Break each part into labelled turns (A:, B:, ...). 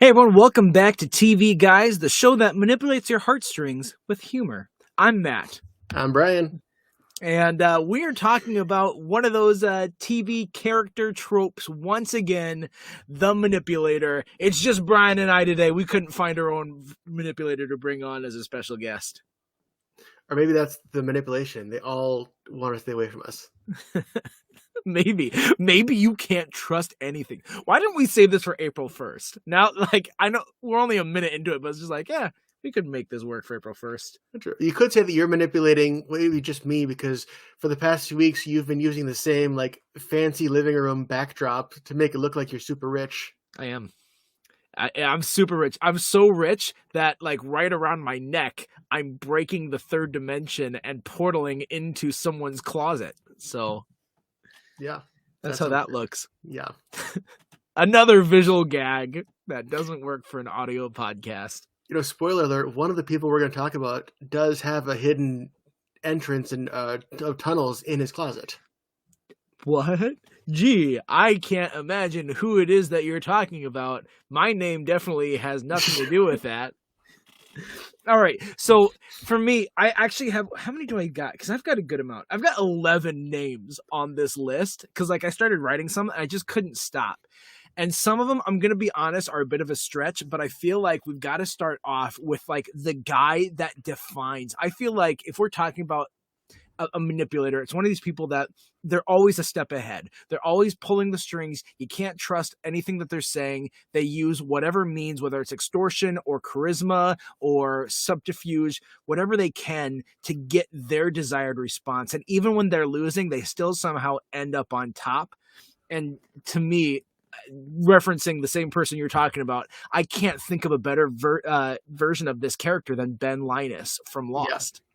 A: Hey everyone, welcome back to TV Guys, the show that manipulates your heartstrings with humor. I'm Matt,
B: I'm Brian.
A: and we are talking about one of those TV character tropes once again, the manipulator. It's just Brian and I today. We couldn't find our own manipulator to bring on as a special guest.
B: Or maybe that's the manipulation. They all want to stay away from us.
A: Maybe you can't trust anything. Why didn't we save this for April 1st? Now, I know we're only a minute into it, but it's just like, yeah, we could make this work for April 1st.
B: You could say that you're manipulating, maybe just me, because for the past 2 weeks, you've been using the same, fancy living room backdrop to make it look like you're super rich.
A: I am. I'm super rich. I'm so rich that, right around my neck, I'm breaking the third dimension and portaling into someone's closet. So...
B: yeah.
A: That's how that looks.
B: Yeah.
A: Another visual gag that doesn't work for an audio podcast.
B: Spoiler alert, one of the people we're going to talk about does have a hidden entrance and tunnels in his closet.
A: What? Gee, I can't imagine who it is that you're talking about. My name definitely has nothing to do with that. All right, so for me, I actually have, how many do I got? Because I've got a good amount. I've got 11 names on this list because I started writing some and I just couldn't stop. And some of them, I'm going to be honest, are a bit of a stretch, but I feel like we've got to start off with the guy that defines. I feel like if we're talking about a manipulator, it's one of these people that they're always a step ahead. They're always pulling the strings. You can't trust anything that they're saying. They use whatever means, whether it's extortion or charisma or subterfuge, whatever they can to get their desired response. And even when they're losing, they still somehow end up on top. And to me, referencing the same person you're talking about, I can't think of a better version of this character than Ben Linus from Lost.
B: Yeah.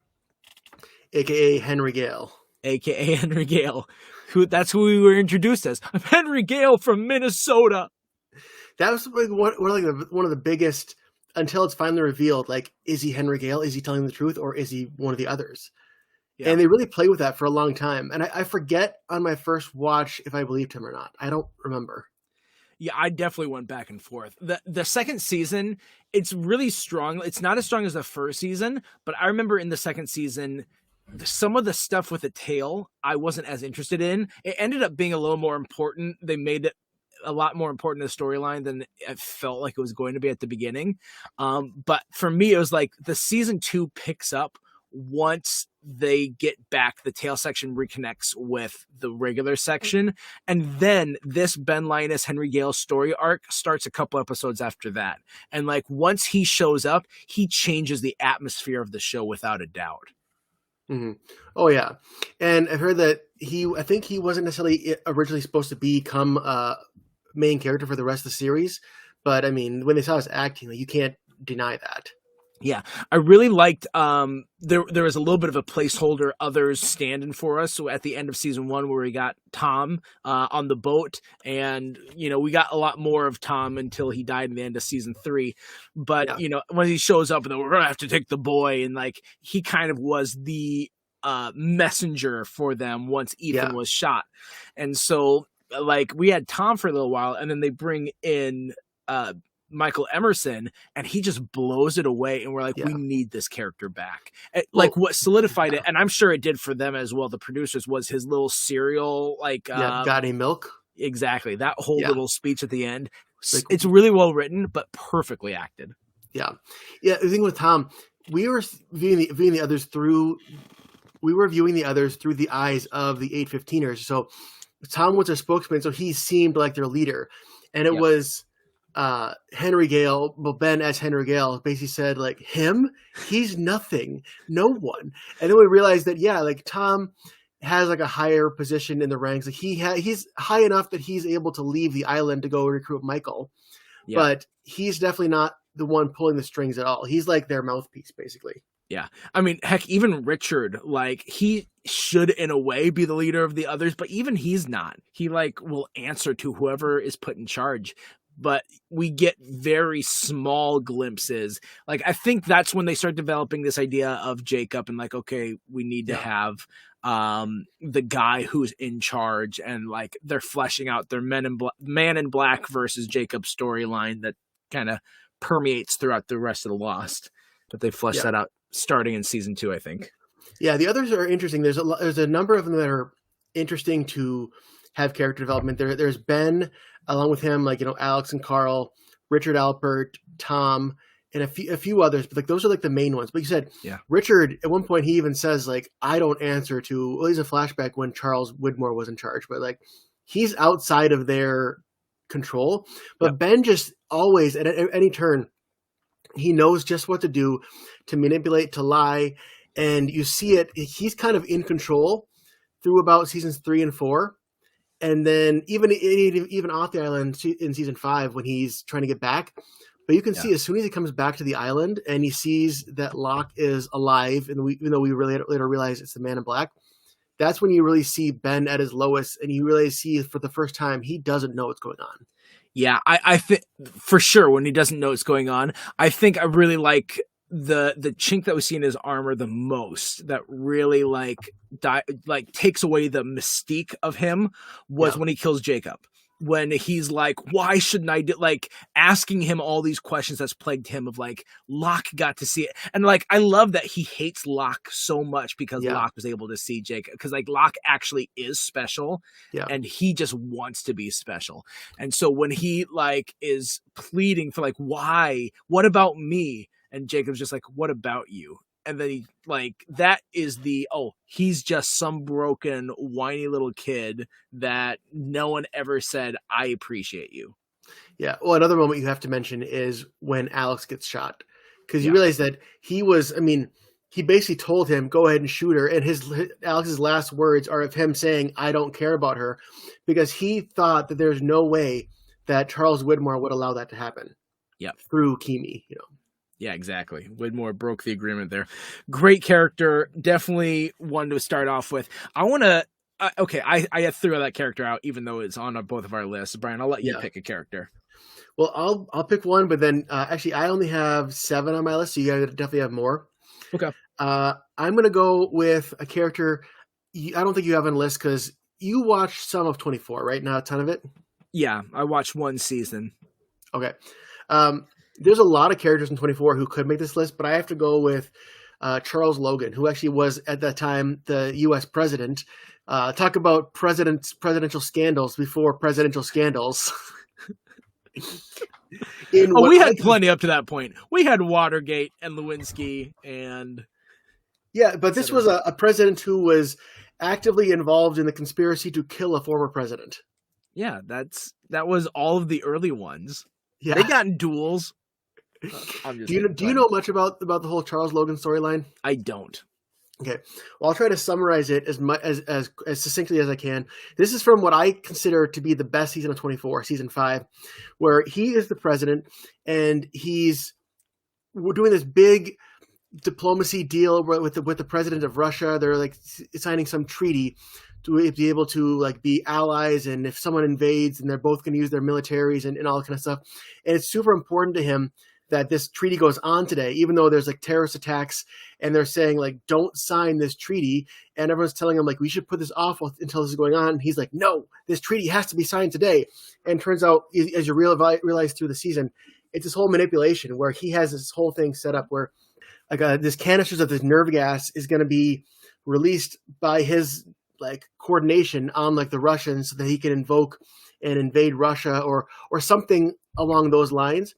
B: AKA Henry Gale.
A: AKA Henry Gale. That's who we were introduced as. I'm Henry Gale from Minnesota.
B: That was one of the biggest, until it's finally revealed, is he Henry Gale? Is he telling the truth? Or is he one of the others? Yeah. And they really played with that for a long time. And I forget on my first watch if I believed him or not. I don't remember.
A: Yeah, I definitely went back and forth. The second season, it's really strong. It's not as strong as the first season, but I remember in the second season, some of the stuff with the tail I wasn't as interested in. It ended up being a little more important. They made it a lot more important to the storyline than it felt like it was going to be at the beginning. But for me, it was the season 2 picks up once they get back, the tail section reconnects with the regular section. And then this Ben Linus, Henry Gale story arc starts a couple episodes after that. And once he shows up, he changes the atmosphere of the show without a doubt.
B: Mm-hmm. Oh yeah, and I've heard that I think he wasn't necessarily originally supposed to become a main character for the rest of the series, but I mean, when they saw his acting, you can't deny that.
A: Yeah, I really liked. There was a little bit of a placeholder, others standing for us. So at the end of season 1, where we got Tom on the boat, and we got a lot more of Tom until he died in the end of season 3. But yeah. When he shows up, and then we're gonna have to take the boy, and he kind of was the messenger for them once Ethan was shot, and so we had Tom for a little while, and then they bring in Michael Emerson, and he just blows it away, and we're we need this character back. What solidified it, and I'm sure it did for them as well, the producers, was his little serial
B: got any milk?
A: Exactly, that whole little speech at the end. It's really well written, but perfectly acted.
B: Yeah. The thing with Tom, we were viewing the others through the eyes of the 815ers. So Tom was a spokesman, so he seemed like their leader, and it was Henry Gale, Ben as Henry Gale basically said him, he's nothing, no one. And then we realized that Tom has a higher position in the ranks. He's high enough that he's able to leave the island to go recruit Michael, but he's definitely not the one pulling the strings at all. He's their mouthpiece basically.
A: Yeah, I mean, heck, even Richard, he should in a way be the leader of the others, but even he's not. He will answer to whoever is put in charge. But we get very small glimpses. I think that's when they start developing this idea of Jacob and okay, we need to have the guy who's in charge, and they're fleshing out their Man in Black versus Jacob storyline that kind of permeates throughout the rest of the Lost. But they flesh that out starting in season 2, I think.
B: Yeah, the others are interesting. There's a number of them that are interesting to have character development. There's Ben, along with him, like, Alex and Carl, Richard Alpert, Tom, and a few others. But like those are like the main ones. But you said Richard, at one point he even says like, I don't answer to. Well, he's a flashback when Charles Widmore was in charge, but like he's outside of their control. But Ben just always at any turn, he knows just what to do, to manipulate, to lie. And you see it, he's kind of in control through about seasons 3 and 4. And then even off the island in season 5 when he's trying to get back. But you can see as soon as he comes back to the island and he sees that Locke is alive, and even though we really later realize it's the Man in Black, that's when you really see Ben at his lowest, and you really see for the first time he doesn't know what's going on.
A: Yeah, I think for sure when he doesn't know what's going on. I think I really like the chink that we see in his armor the most, that really takes away the mystique of him, was when he kills Jacob. When he's like, why shouldn't I do, like, asking him all these questions that's plagued him of like, Locke got to see it. And like, I love that he hates Locke so much because Locke was able to see Jacob, because like Locke actually is special and he just wants to be special. And so when he like is pleading for like, why, what about me? And Jacob's just like, what about you? And then he like, that is he's just some broken, whiny little kid that no one ever said, I appreciate you.
B: Yeah. Well, another moment you have to mention is when Alex gets shot, because you realize that he basically told him, go ahead and shoot her. And Alex's last words are of him saying, I don't care about her, because he thought that there's no way that Charles Widmore would allow that to happen.
A: Yeah.
B: Through Kimi,
A: Yeah, exactly. Widmore broke the agreement there. Great character. Definitely one to start off with. I want to... I threw that character out, even though it's on both of our lists. Brian, I'll let you pick a character.
B: Well, I'll pick one, but then actually I only have 7 on my list, so you guys definitely have more.
A: Okay.
B: I'm going to go with a character I don't think you have on a list, because you watched some of 24, right? Not a ton of it?
A: Yeah, I watched one season.
B: Okay. There's a lot of characters in 24 who could make this list, but I have to go with Charles Logan, who actually was at that time the U.S. president. Talk about presidential scandals before presidential scandals.
A: We had plenty up to that point. We had Watergate and Lewinsky and...
B: Yeah, but this was a president who was actively involved in the conspiracy to kill a former president.
A: Yeah, that was all of the early ones.
B: Yeah.
A: They got in duels.
B: Do you know much about the whole Charles Logan storyline?
A: I don't.
B: Okay. Well, I'll try to summarize it as much as succinctly as I can. This is from what I consider to be the best season of 24, season 5, where he is the president and we're doing this big diplomacy deal with the president of Russia. They're like signing some treaty to be able to like be allies, and if someone invades, and they're both going to use their militaries and all that kind of stuff. And it's super important to him that this treaty goes on today, even though there's like terrorist attacks, and they're saying like, don't sign this treaty. And everyone's telling him like, we should put this off until this is going on. And he's like, no, this treaty has to be signed today. And turns out, as you realize through the season, it's this whole manipulation where he has this whole thing set up where like this canisters of this nerve gas is going to be released by his like coordination on like the Russians, so that he can invoke and invade Russia or something along those lines.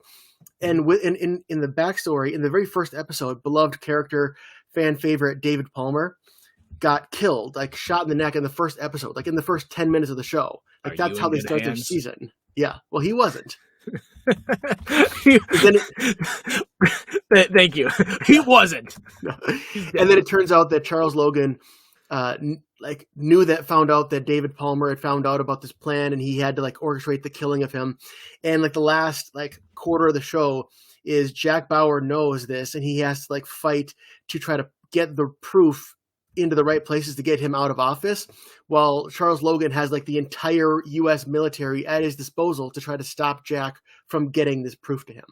B: And in the backstory, in the very first episode, beloved character, fan favorite David Palmer got killed, like shot in the neck in the first episode, like in the first 10 minutes of the show. Like that's how they start their season. Yeah. Well, he wasn't.
A: Thank you. He wasn't.
B: And then it turns out that Charles Logan found out that David Palmer had found out about this plan, and he had to like orchestrate the killing of him. And like the last like quarter of the show is Jack Bauer knows this, and he has to like fight to try to get the proof into the right places to get him out of office, while Charles Logan has like the entire U.S. military at his disposal to try to stop Jack from getting this proof to him.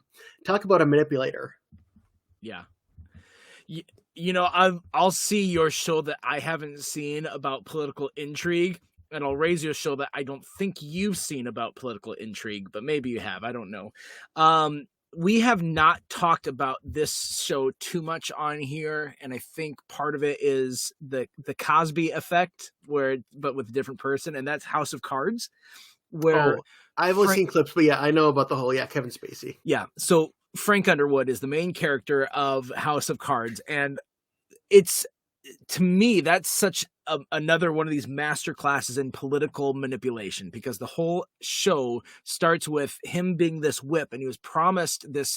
B: Talk about a manipulator.
A: Yeah. You know, I'll see your show that I haven't seen about political intrigue, and I'll raise your show that I don't think you've seen about political intrigue, but maybe you have. I don't know. we have not talked about this show too much on here, and I think part of it is the Cosby effect, but with a different person, and that's House of Cards, where
B: Oh, I've only seen clips, but yeah, I know about the whole Kevin Spacey.
A: Yeah, so Frank Underwood is the main character of House of Cards, and it's, to me, that's such another one of these master classes in political manipulation, because the whole show starts with him being this whip, and he was promised this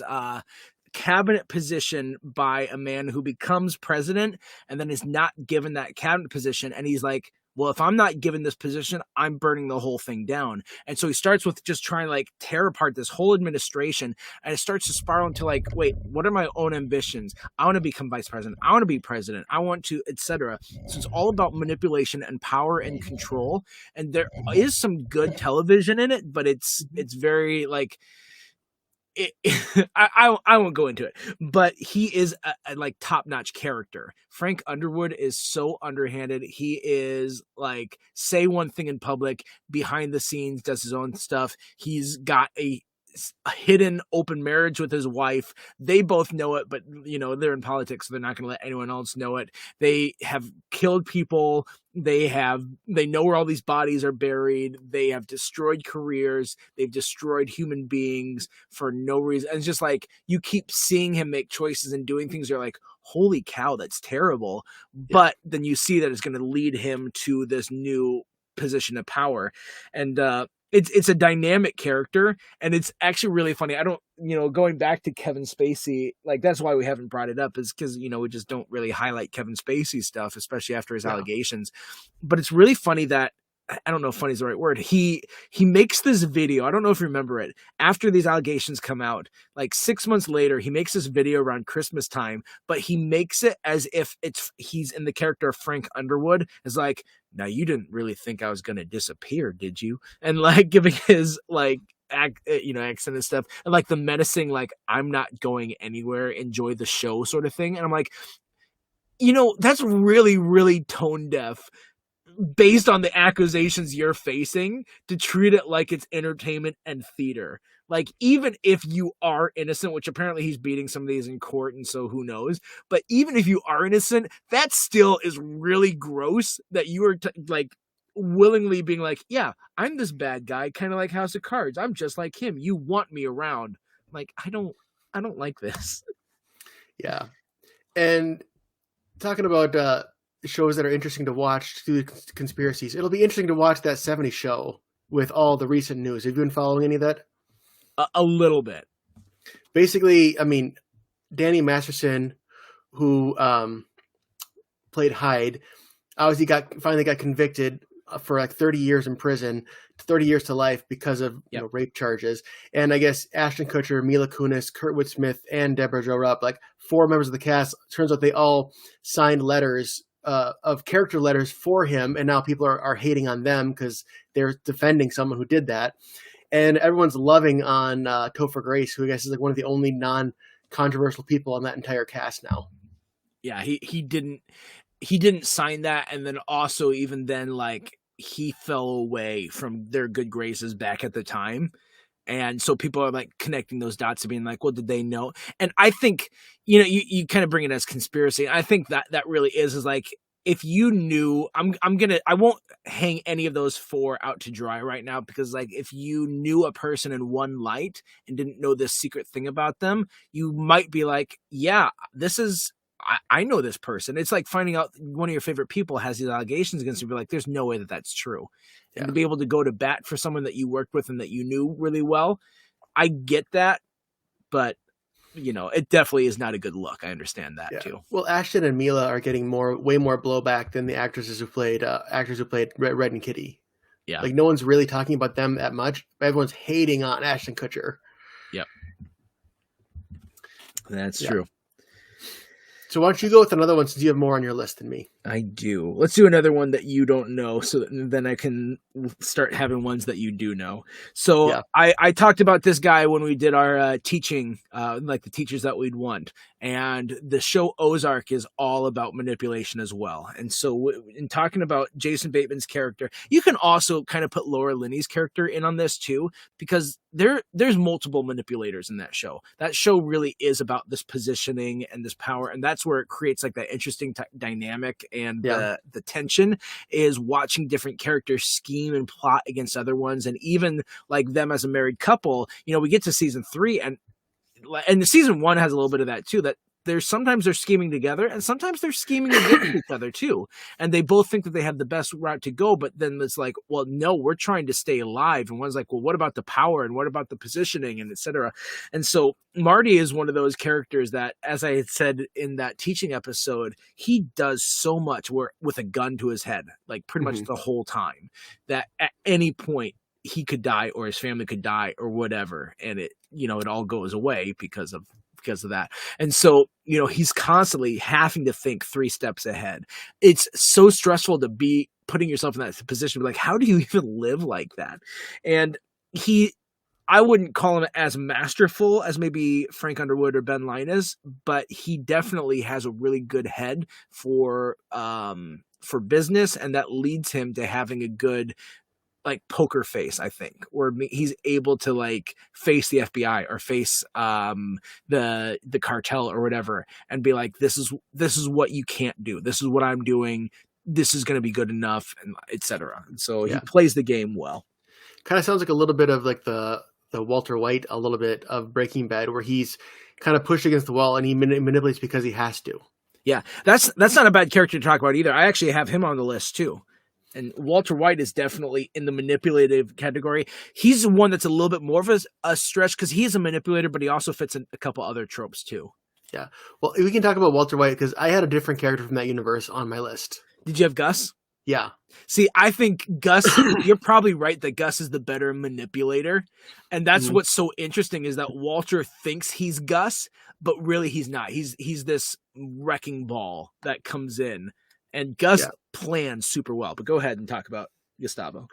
A: cabinet position by a man who becomes president and then is not given that cabinet position, and he's like, well, if I'm not given this position, I'm burning the whole thing down. And so he starts with just trying to like tear apart this whole administration, and it starts to spiral into like, wait, what are my own ambitions? I want to become vice president. I want to be president. I want to, etc. So it's all about manipulation and power and control. And there is some good television in it, but it's very like, I won't go into it, but he is a like top-notch character. Frank Underwood is so underhanded. He is like, say one thing in public, behind the scenes does his own stuff. He's got a hidden open marriage with his wife. They both know it, but they're in politics, so they're not going to let anyone else know it. They have killed people. They know where all these bodies are buried. They have destroyed careers. They've destroyed human beings for no reason. And it's just like, you keep seeing him make choices and doing things. You're like, holy cow, that's terrible. Yeah. But then you see that it's going to lead him to this new position of power. And it's a dynamic character, and it's actually really funny. I don't, going back to Kevin Spacey, like, that's why we haven't brought it up, is because, we just don't really highlight Kevin Spacey stuff, especially after his allegations. But it's really funny that, I don't know if funny is the right word. He makes this video. I don't know if you remember it. After these allegations come out, like 6 months later, he makes this video around Christmas time, but he makes it as if he's in the character of Frank Underwood. It's like, now you didn't really think I was going to disappear, did you? And like giving his like accent and stuff, and like the menacing, like, I'm not going anywhere, enjoy the show sort of thing. And I'm like, that's really, really tone deaf, based on the accusations you're facing, to treat it like it's entertainment and theater. Like, even if you are innocent, which apparently he's beating some of these in court, and so who knows, but even if you are innocent, that still is really gross that you are like willingly being like, yeah, I'm this bad guy, kind of like House of Cards. I'm just like him. You want me around. Like, I don't like this.
B: Yeah. And talking about shows that are interesting to watch through conspiracies, it'll be interesting to watch that 70s show with all the recent news. Have you been following any of that?
A: A little bit.
B: Basically, I mean, Danny Masterson, who played Hyde, obviously finally got convicted for like 30 years in prison, 30 years to life because of rape charges. And I guess Ashton Kutcher, Mila Kunis, Kurtwood Smith, and Deborah Jo Rupp, like 4 members of the cast, turns out they all signed letters of character letters for him, and now people are hating on them because they're defending someone who did that. And everyone's loving on Topher Grace, who I guess is like one of the only non-controversial people on that entire cast now.
A: Yeah, he didn't sign that, and then also even then, like, he fell away from their good graces back at the time. And so people are like connecting those dots to being like, well, did they know? And I think, you kind of bring it as conspiracy. I think that really is like, if you knew, I won't hang any of those 4 out to dry right now, because like, if you knew a person in one light and didn't know this secret thing about them, you might be like, yeah, I know this person. It's like finding out one of your favorite people has these allegations against you. Be like, there's no way that that's true. Yeah. And to be able to go to bat for someone that you worked with and that you knew really well, I get that, but it definitely is not a good look. I understand that too.
B: Well, Ashton and Mila are getting way more blowback than the actors who played Red and Kitty. Yeah, like no one's really talking about them that much. Everyone's hating on Ashton Kutcher.
A: Yep, that's true.
B: So why don't you go with another one, since you have more on your list than me?
A: I do. Let's do another one that you don't know, so then I can start having ones that you do know. So
B: Yeah.
A: I talked about this guy when we did our teaching, like the teachers that we'd want, and the show Ozark is all about manipulation as well. And so in talking about Jason Bateman's character, you can also kind of put Laura Linney's character in on this too, because there's multiple manipulators in that show. That show really is about this positioning and this power, and that's where it creates like that interesting dynamic, and
B: Yeah.
A: the tension is watching different characters scheme and plot against other ones, and even like them as a married couple. We get to season 3, and the season 1 has a little bit of that too, that there's sometimes they're scheming together and sometimes they're scheming against each other too, and they both think that they have the best route to go, but then it's like, well, no, we're trying to stay alive, and one's like, well, what about the power and what about the positioning and etc. And so Marty is one of those characters that, as I had said in that teaching episode, he does so much with a gun to his head, like pretty much the whole time, that at any point he could die or his family could die or whatever, and it all goes away because of that. And so he's constantly having to think 3 steps ahead. It's so stressful to be putting yourself in that position, like, how do you even live like that? And I wouldn't call him as masterful as maybe Frank Underwood or Ben Linus, but he definitely has a really good head for business, and that leads him to having a good like poker face, I think, where he's able to like face the FBI or face the cartel or whatever, and be like, this is what you can't do. This is what I'm doing. This is going to be good enough, and etc. And so he plays the game well.
B: Kind of sounds like a little bit of like the Walter White, a little bit of Breaking Bad, where he's kind of pushed against the wall and he manipulates because he has to.
A: Yeah, that's not a bad character to talk about either. I actually have him on the list too. And Walter White is definitely in the manipulative category. He's the one that's a little bit more of a stretch because he is a manipulator, but he also fits in a couple other tropes too.
B: Yeah. Well, we can talk about Walter White because I had a different character from that universe on my list.
A: Did you have Gus?
B: Yeah.
A: See, I think Gus, you're probably right that Gus is the better manipulator. And that's what's so interesting, is that Walter thinks he's Gus, but really he's not. He's this wrecking ball that comes in. And Gus plans super well. But go ahead and talk about Gustavo.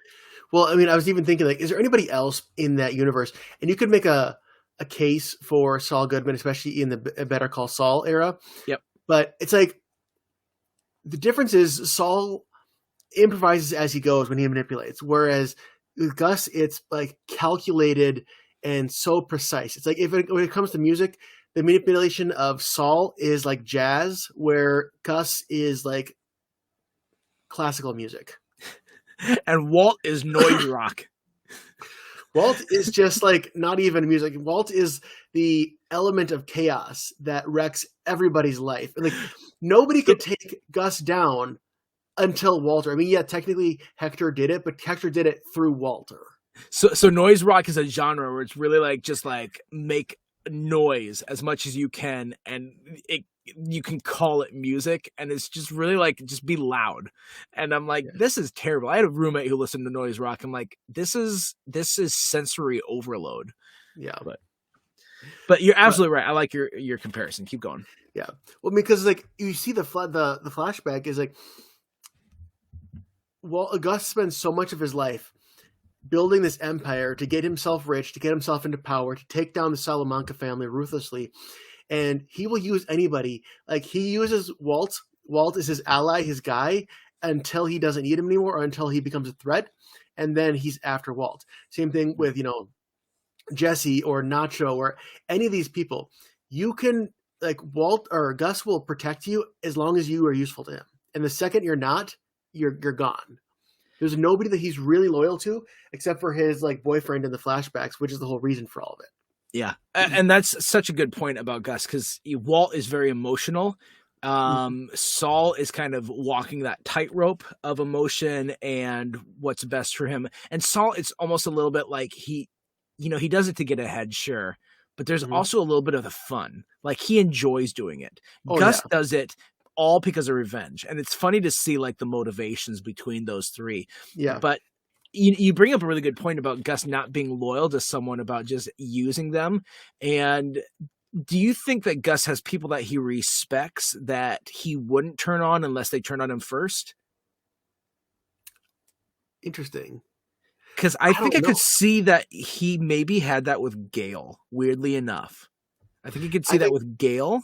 B: Well, I mean, I was even thinking, like, is there anybody else in that universe? And you could make a case for Saul Goodman, especially in the Better Call Saul era.
A: Yep.
B: But it's like, the difference is Saul improvises as he goes when he manipulates. Whereas with Gus, it's like calculated and so precise. It's like when it comes to music, the manipulation of Saul is like jazz, where Gus is like classical music.
A: And Walt is noise rock.
B: Walt is just like not even music. Walt is the element of chaos that wrecks everybody's life. And like nobody could take Gus down until Walter. I mean, yeah, technically Hector did it, but Hector did it through Walter.
A: So noise rock is a genre where it's really like just like make noise as much as you can, and you can call it music, and it's just really like just be loud. And I'm like, this is terrible. I had a roommate who listened to noise rock. I'm like, this is sensory overload.
B: Yeah.
A: But you're absolutely right. I like your comparison. Keep going.
B: Yeah. Well, because like you see the flashback is like, well, Gus spends so much of his life building this empire to get himself rich, to get himself into power, to take down the Salamanca family ruthlessly. And he will use anybody. Like he uses Walt. Walt is his ally, his guy, until he doesn't need him anymore, or until he becomes a threat. And then he's after Walt. Same thing with, Jesse or Nacho or any of these people. You can, like, Walt or Gus will protect you as long as you are useful to him. And the second you're not, you're gone. There's nobody that he's really loyal to except for his like boyfriend in the flashbacks, which is the whole reason for all of it.
A: Yeah. And that's such a good point about Gus, because Walt is very emotional. Saul is kind of walking that tightrope of emotion and what's best for him. And Saul, it's almost a little bit like he does it to get ahead, sure. But there's also a little bit of the fun. Like he enjoys doing it. Gus does it all because of revenge. And it's funny to see like the motivations between those three.
B: Yeah.
A: But you bring up a really good point about Gus not being loyal to someone, about just using them. And Do you think that Gus has people that he respects that he wouldn't turn on unless they turn on him first?
B: Interesting.
A: Because I
B: I
A: think
B: don't
A: I could
B: know.
A: see that he maybe had that with Gale, weirdly enough. I think you could see
B: I
A: that
B: think
A: with Gale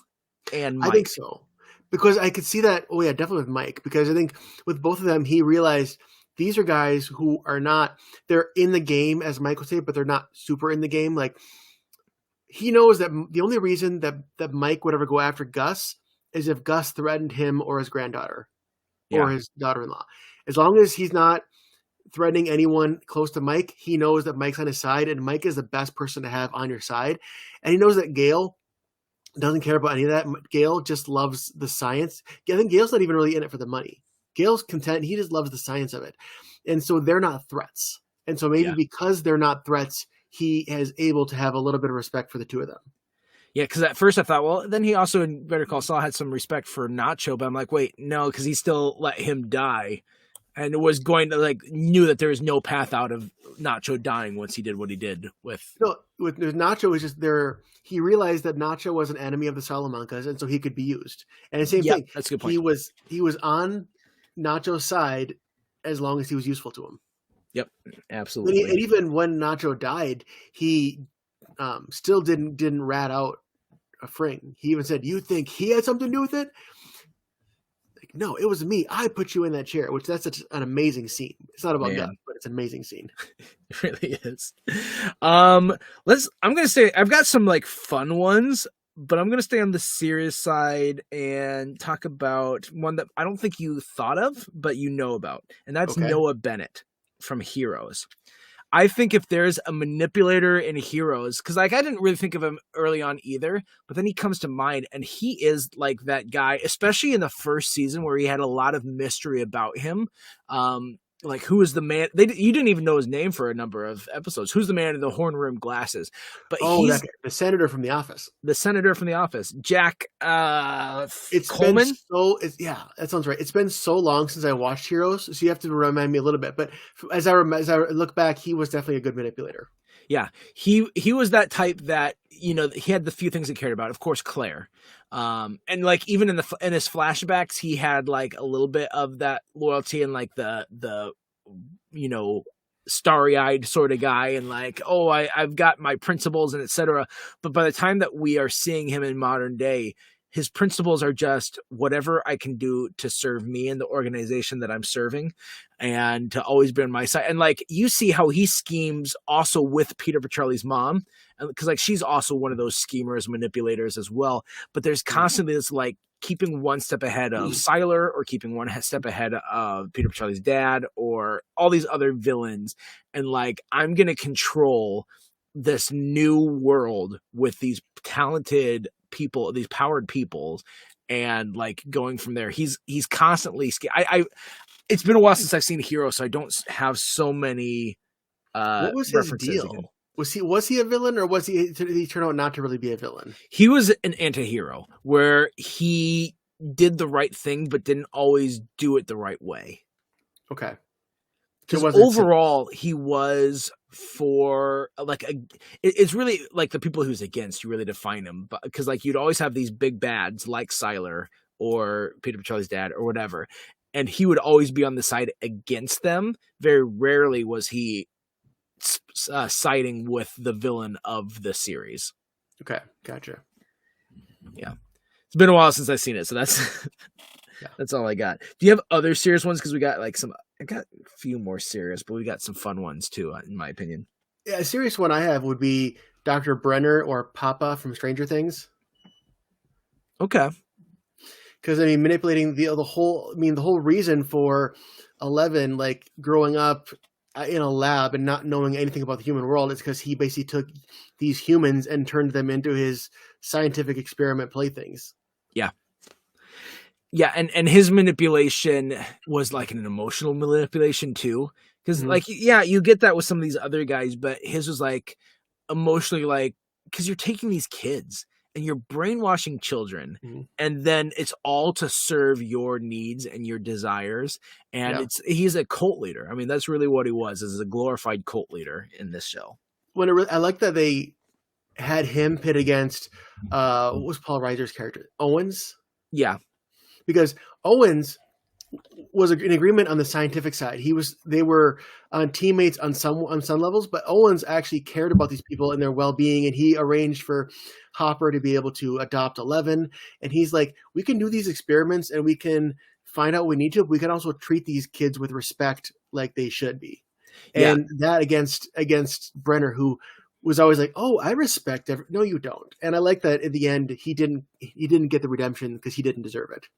A: and
B: I think
A: Mike.
B: so. Because I could see that. Oh yeah, definitely with Mike. Because I think with both of them, he realized these are guys who are not. They're in the game, as Mike would say, but they're not super in the game. Like he knows that the only reason that Mike would ever go after Gus is if Gus threatened him or his granddaughter or
A: Yeah.
B: his daughter-in-law. As long as he's not threatening anyone close to Mike, he knows that Mike's on his side, and Mike is the best person to have on your side. And he knows that Gale doesn't care about any of that. Gale just loves the science. I think Gale's not even really in it for the money. Gale's content. He just loves the science of it. And so they're not threats. And so maybe
A: Yeah.
B: because they're not threats, he is able to have a little bit of respect for the two of them.
A: Yeah, because at first I thought, well, then he also in Better Call Saul had some respect for Nacho, but I'm like, wait, no, because he still let him die, and it was going to knew that there was no path out of Nacho dying once he did what he did with.
B: No, with Nacho is just there. He realized that Nacho was an enemy of the Salamancas, and so he could be used. And the same
A: Yep,
B: thing,
A: that's a good point.
B: he was on Nacho's side as long as he was useful to him.
A: Yep, absolutely.
B: And even when Nacho died, he still didn't rat out a Fring. He even said, "You think he had something to do with it?" Like, no, it was me. I put you in that chair. Which that's such an amazing scene. It's not about
A: Man.
B: Gus, but it's an amazing scene.
A: It really is. I'm gonna say I've got some fun ones, but I'm gonna stay on the serious side and talk about one that I don't think you thought of, but you know about, and that's
B: Okay.
A: Noah Bennett from Heroes. I think if there's a manipulator in Heroes, because I didn't really think of him early on either, but then he comes to mind, and he is like that guy, especially in the first season where he had a lot of mystery about him. Like who is the man? You didn't even know his name for a number of episodes. Who's the man in the horn rimmed glasses? But he's
B: the senator from The Office.
A: the senator from The Office, Jack
B: It's
A: Coleman.
B: Yeah, that sounds right. It's been so long since I watched Heroes, so you have to remind me a little bit. But as I look back, he was definitely a good manipulator.
A: Yeah, he was that type that he had the few things he cared about. Of course, Claire, and even in his flashbacks, he had a little bit of that loyalty and the starry eyed sort of guy and I've got my principles and etc. But by the time that we are seeing him in modern day, his principles are just whatever I can do to serve me and the organization that I'm serving and to always be on my side. And you see how he schemes also with Peter Petrelli's mom, because she's also one of those schemers, manipulators as well. But there's constantly this keeping one step ahead of Siler or keeping one step ahead of Peter Petrelli's dad or all these other villains. And I'm going to control this new world with these talented people, these powered peoples, and going from there. He's constantly it's been a while since I've seen Hero, so I don't have so many
B: what was his
A: references
B: deal?
A: again.
B: Was he a villain, or did he turn out not to really be a villain?
A: He was an anti-hero where he did the right thing but didn't always do it the right way.
B: Okay.
A: Because overall, he was for it's really the people who's against, you really define him, but because you'd always have these big bads like Siler or Peter Petrelli's dad or whatever, and he would always be on the side against them. Very rarely was he siding with the villain of the series.
B: Okay, gotcha.
A: Yeah, it's been a while since I've seen it, so that's that's all I got. Do you have other serious ones? Because we got I got a few more serious, but we got some fun ones too, in my opinion.
B: Yeah, a serious one I have would be Dr. Brenner or Papa from Stranger Things.
A: Okay.
B: Because manipulating the whole reason for 11 growing up in a lab and not knowing anything about the human world is because he basically took these humans and turned them into his scientific experiment playthings.
A: Yeah. Yeah, and his manipulation was an emotional manipulation too, because you get that with some of these other guys, but his was emotionally because you're taking these kids and you're brainwashing children, and then it's all to serve your needs and your desires, and he's a cult leader. I mean, that's really what he was, is a glorified cult leader in this show.
B: I like that had him pit against what was Paul Reiser's character? Owens?
A: Yeah.
B: Because Owens was in agreement on the scientific side. They were teammates on some levels, but Owens actually cared about these people and their well-being, and he arranged for Hopper to be able to adopt 11. And he's like, we can do these experiments and we can find out what we need to, but we can also treat these kids with respect like they should be.
A: Yeah.
B: And that against Brenner, who was always like, oh, I respect no, you don't. And I like that in the end he didn't get the redemption because he didn't deserve it.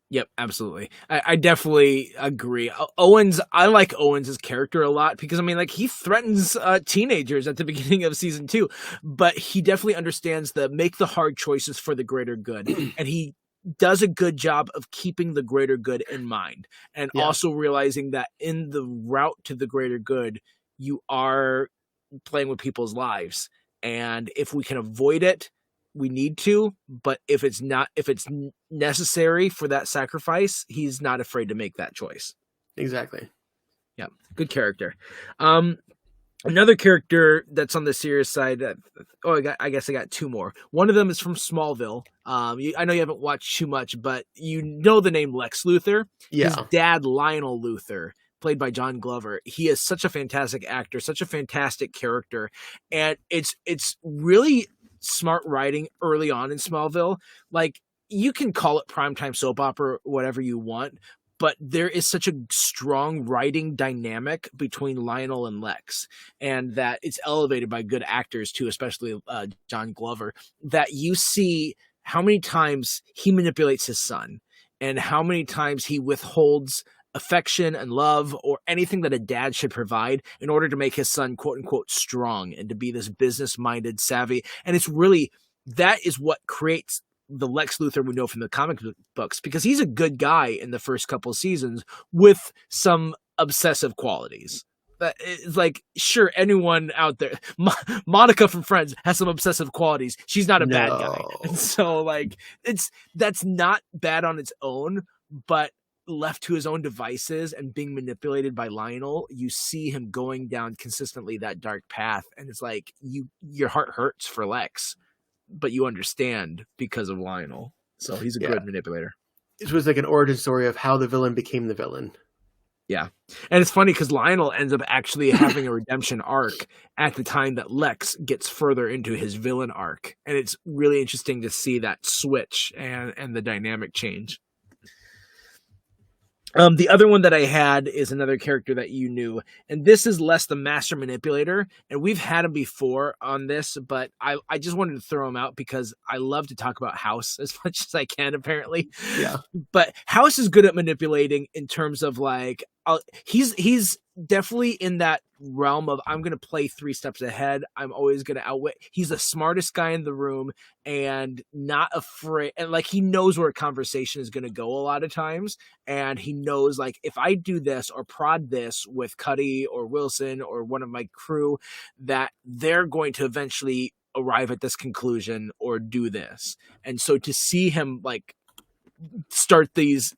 A: Yep, absolutely. I definitely agree. Owens, I like Owens' character a lot because, I mean, like, he threatens teenagers at the beginning of season 2, but he definitely understands the make the hard choices for the greater good. And he does a good job of keeping the greater good in mind, and also realizing that in the route to the greater good, you are playing with people's lives. And if we can avoid it, we need to, but if it's necessary for that sacrifice, he's not afraid to make that choice.
B: Exactly.
A: Yeah, good character. Another character that's on the serious side. I guess I got 2 more. One of them is from Smallville. I know you haven't watched too much, but you know the name Lex Luthor.
B: Yeah.
A: His dad, Lionel Luthor, played by John Glover. He is such a fantastic actor, such a fantastic character, and it's really smart writing early on in Smallville. Like, you can call it primetime soap opera, whatever you want, but there is such a strong writing dynamic between Lionel and Lex, and that it's elevated by good actors too, especially John Glover, that you see how many times he manipulates his son and how many times he withholds affection and love or anything that a dad should provide in order to make his son quote unquote strong and to be this business minded savvy. And it's really, that is what creates the Lex Luthor we know from the comic books, because he's a good guy in the first couple seasons with some obsessive qualities. It's like, sure, anyone out there, Monica from Friends has some obsessive qualities. She's not a bad guy. And so, like, that's not bad on its own, but left to his own devices and being manipulated by Lionel, you see him going down consistently that dark path, and it's like your heart hurts for Lex, but you understand because of Lionel. So he's a good manipulator.
B: It was like an origin story of how the villain became the villain.
A: Yeah. And it's funny because Lionel ends up actually having a redemption arc at the time that Lex gets further into his villain arc. And it's really interesting to see that switch and the dynamic change. The other one that I had is another character that you knew, and this is less the master manipulator, and we've had him before on this, but I just wanted to throw him out because I love to talk about House as much as I can, apparently.
B: Yeah.
A: But House is good at manipulating in terms of, like, he's definitely in that realm of, I'm going to play 3 steps ahead. I'm always going to outwit. He's the smartest guy in the room and not afraid. And, like, he knows where a conversation is going to go a lot of times. And he knows, like, if I do this or prod this with Cuddy or Wilson or one of my crew, that they're going to eventually arrive at this conclusion or do this. And so to see him, like, start these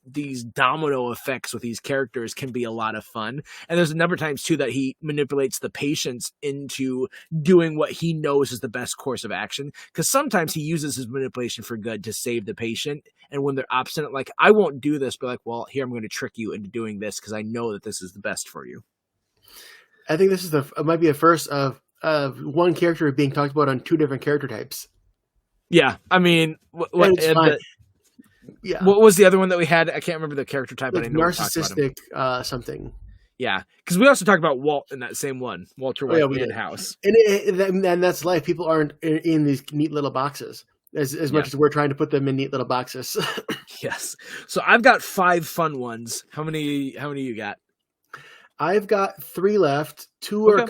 A: domino effects with these characters can be a lot of fun. And there's a number of times too that he manipulates the patients into doing what he knows is the best course of action, because sometimes he uses his manipulation for good to save the patient, and when they're obstinate, like, I won't do this, but like, well, here, I'm going to trick you into doing this because I know that this is the best for you.
B: I think this is it might be a first of one character being talked about on 2 different character types.
A: Yeah, I mean, what was the other one that we had? I can't remember the character type, but I know
B: narcissistic something.
A: Yeah, because we also talked about Walt in that same one, Walter White in House,
B: and that's life. People aren't in these neat little boxes as much as we're trying to put them in neat little boxes.
A: Yes. So I've got 5 fun ones. How many you got?
B: I've got 3 left. 2 are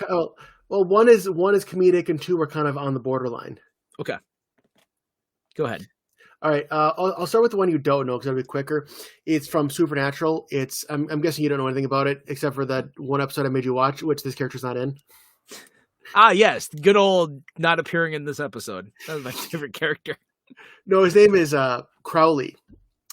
B: one is comedic and 2 are kind of on the borderline.
A: Okay. Go ahead.
B: All right, I'll start with the one you don't know because it'll be quicker. It's from Supernatural. I'm guessing you don't know anything about it except for that one episode I made you watch, which this character's not in.
A: Ah, yes, good old not appearing in this episode. That was my favorite character.
B: No, his name is Crowley,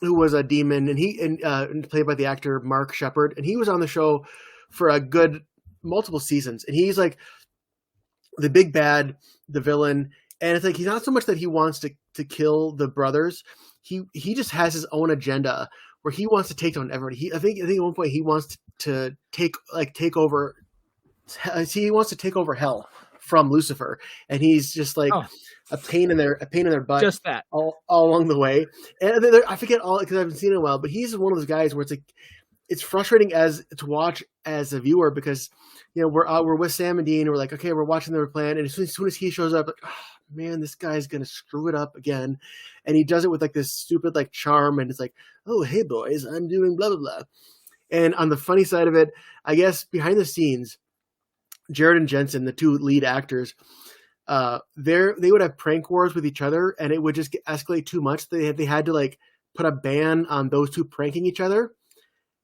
B: who was a demon, and played by the actor Mark Shepard, and he was on the show for a good multiple seasons, and he's like the big bad, the villain. And it's like he's not so much that he wants to kill the brothers. He just has his own agenda where he wants to take down everybody. I think at one point he wants to take over. He wants to take over hell from Lucifer, and he's just like a pain in their butt.
A: Just that
B: all along the way. And I forget all because I haven't seen it in a while, but he's one of those guys where it's like it's frustrating as to watch as a viewer because we're with Sam and Dean. And we're like, okay, we're watching their plan, and as soon as he shows up, like, oh, man, this guy's gonna screw it up again, and he does it with like this stupid like charm, and it's like, oh hey boys, I'm doing blah blah blah. And on the funny side of it, I guess behind the scenes, Jared and Jensen, the two lead actors, they would have prank wars with each other, and it would just escalate too much. They had to like put a ban on those two pranking each other,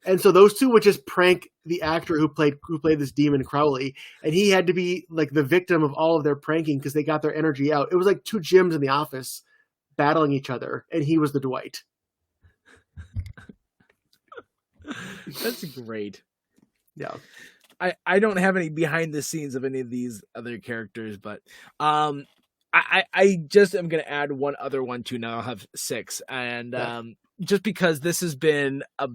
B: and so those two would just prank the actor who played this demon Crowley, and he had to be like the victim of all of their pranking because they got their energy out. It was like two Jims in the office battling each other, and he was the Dwight.
A: That's great.
B: Yeah.
A: I don't have any behind the scenes of any of these other characters, but I just am going to add one other one too. Now I'll have 6. And just because this has been a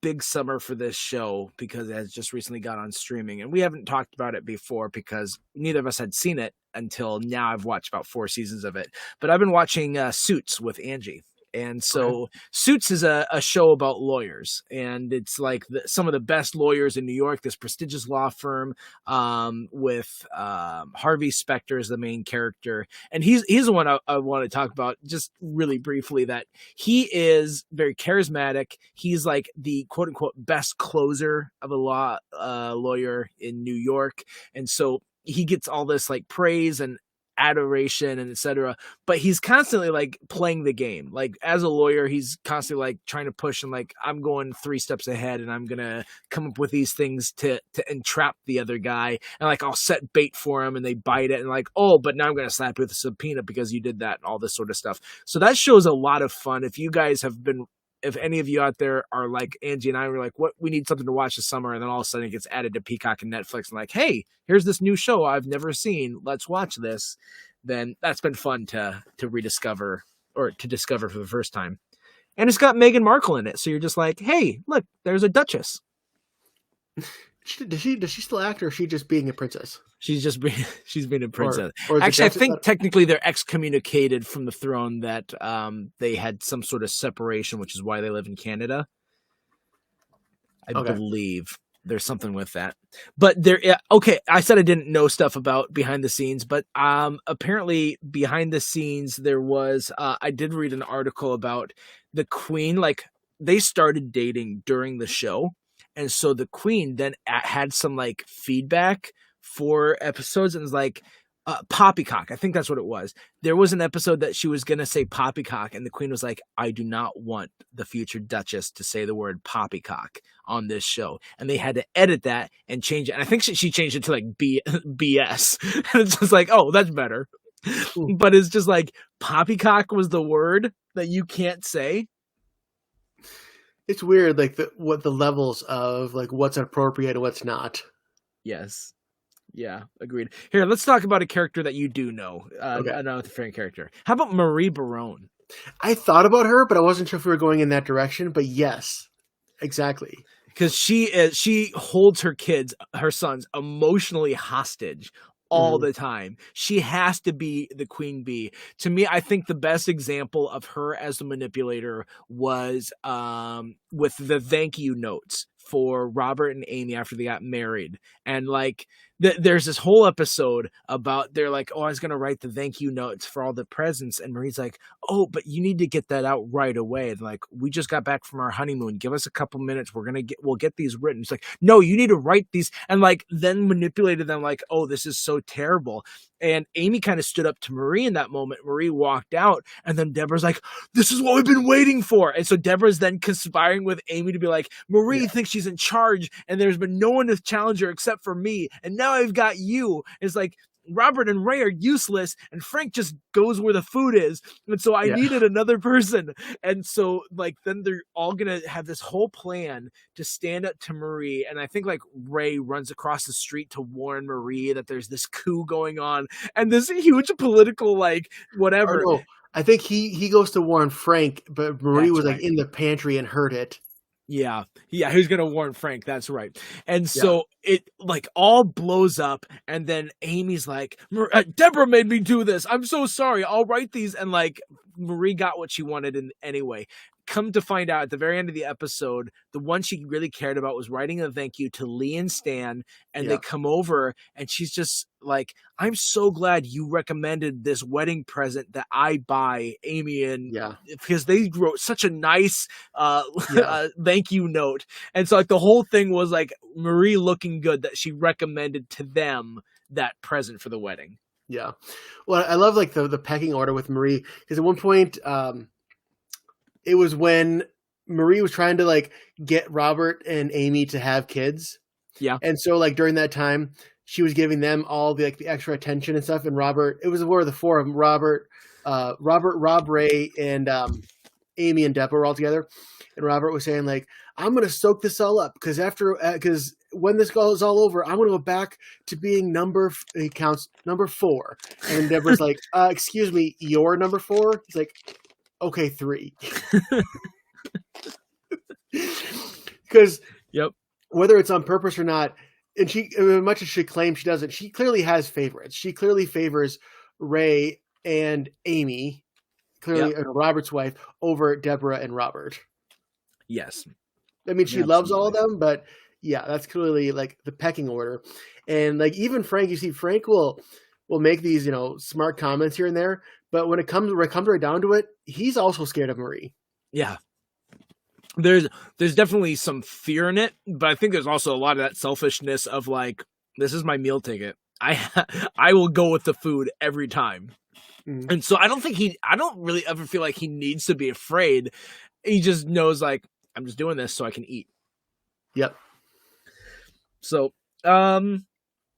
A: big summer for this show because it has just recently got on streaming, and we haven't talked about it before because neither of us had seen it until now. I've watched about 4 seasons of it, but I've been watching Suits with Angie. And so Suits is a show about lawyers, and it's like some of the best lawyers in New York, this prestigious law firm with Harvey Specter as the main character. And he's the one I want to talk about just really briefly, that he is very charismatic. He's like the quote unquote best closer of a law lawyer in New York. And so he gets all this like praise and adoration and etc., but he's constantly like playing the game. Like as a lawyer, he's constantly like trying to push and like, I'm going 3 steps ahead and I'm gonna come up with these things to entrap the other guy, and like I'll set bait for him and they bite it and like, oh, but now I'm gonna slap you with a subpoena because you did that and all this sort of stuff. So that show's a lot of fun. If any of you out there are like Angie and I, were like, what, we need something to watch this summer, and then all of a sudden it gets added to Peacock and Netflix, and like, hey, here's this new show I've never seen, let's watch this, then that's been fun to rediscover or to discover for the first time. And it's got Meghan Markle in it, so you're just like, hey, look, there's a Duchess.
B: Does she still act, or is she just being a princess?
A: She's been a princess.
B: Or
A: actually, I think technically they're excommunicated from the throne, that they had some sort of separation, which is why they live in Canada. I believe there's something with that. But I said I didn't know stuff about behind the scenes, but apparently behind the scenes there was, I did read an article about the Queen. Like they started dating during the show. And so the Queen then had some like feedback for episodes and was like, poppycock. I think that's what it was. There was an episode that she was going to say poppycock, and the Queen was like, I do not want the future Duchess to say the word poppycock on this show. And they had to edit that and change it. And I think she changed it to like BS. And it's just like, oh, that's better. Ooh. But it's just like poppycock was the word that you can't say.
B: It's weird, like what the levels of like what's appropriate and what's not.
A: Yes. Yeah, agreed. Here, let's talk about a character that you do know. Another fan character. How about Marie Barone?
B: I thought about her, but I wasn't sure if we were going in that direction. But yes, exactly.
A: Because she holds her sons, emotionally hostage all the time. She has to be the queen bee. To me, I think the best example of her as the manipulator was with the thank you notes for Robert and Amy after they got married. And like there's this whole episode about, they're like, oh, I was gonna write the thank you notes for all the presents, and Marie's like, oh, but you need to get that out right away. And like, we just got back from our honeymoon, give us a couple minutes, we'll get these written. It's like, no, you need to write these, and like then manipulated them like, oh, this is so terrible. And Amy kind of stood up to Marie in that moment. Marie walked out, and then Deborah's like, this is what we've been waiting for. And so Deborah's then conspiring with Amy to be like, Marie thinks she's in charge, and there's been no one to challenge her except for me, and now I've got you. It's like, Robert and Ray are useless, and Frank just goes where the food is. And so I needed another person. And so, like, then they're all going to have this whole plan to stand up to Marie. And I think, like, Ray runs across the street to warn Marie that there's this coup going on and this huge political, like, whatever.
B: Or no, I think he goes to warn Frank, but Marie was like
A: right.
B: in the pantry and heard it.
A: Yeah, who's gonna warn Frank? That's right. And so it like all blows up, and then Amy's like, Deborah made me do this. I'm so sorry. I'll write these. And like Marie got what she wanted anyway. Come to find out at the very end of the episode, the one she really cared about was writing a thank you to Lee and Stan. And they come over and she's just like, I'm so glad you recommended this wedding present that I buy Amy, and because they wrote such a nice thank you note. And so like the whole thing was like Marie looking good that she recommended to them that present for the wedding.
B: Yeah. Well, I love like the pecking order with Marie, because at one point, it was when Marie was trying to like get Robert and Amy to have kids.
A: Yeah.
B: And so like during that time, she was giving them all the like the extra attention and stuff. And Robert, it was where the four of them, Rob, Ray, and Amy and Deborah were all together. And Robert was saying like, I'm going to soak this all up because because when this goes all over, I'm going to go back to being number 4. And Deborah's like, excuse me, you're number 4? He's like, okay, 3. Because whether it's on purpose or not, and she, as much as she claims she doesn't, she clearly has favorites. She clearly favors Ray and Amy, clearly Robert's wife, over Deborah and Robert.
A: Yes.
B: I mean, she loves all of them, but that's clearly like the pecking order. And like even Frank, you see, Frank will make these, smart comments here and there, but when it comes right down to it, he's also scared of Marie. Yeah.
A: There's definitely some fear in it, but I think there's also a lot of that selfishness of like, this is my meal ticket. I will go with the food every time. Mm-hmm. And so I don't really ever feel like he needs to be afraid. He just knows like, I'm just doing this so I can eat.
B: Yep.
A: So,